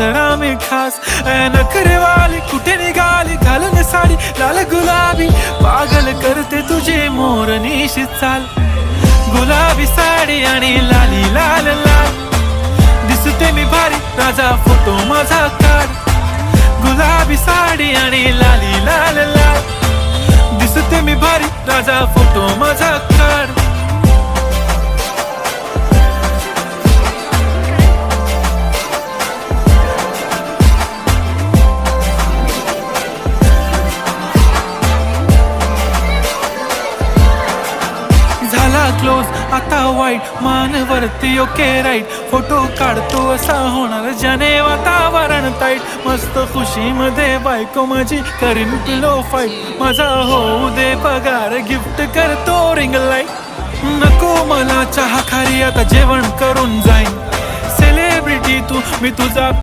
सासरा मी खास नखरेवाली कुठे निघाली घालून साडी लाल गुलाबी पागल करते तुझे मोरनीशी चाल गुलाबी साडी आणि लाली लाल लाल दिसते मी भारी राजा फोटो माझा काढ गुलाबी साडी आणि लाली लाल लाल दिसते मी भारी राजा फोटो माझा काढ क्लोज आता वाईट मानवरती ओके राईट फोटो काढतो असा होणार ज्याने वातावरण ताईट मस्त खुशीमध्ये बायको माझी करीन पिलो फाईट माझा होऊ दे पगार गिफ्ट करतो रिंग लाईट नको मला चहा खारी आता जेवण करून जाईन सेलिब्रिटी तू मी तुझा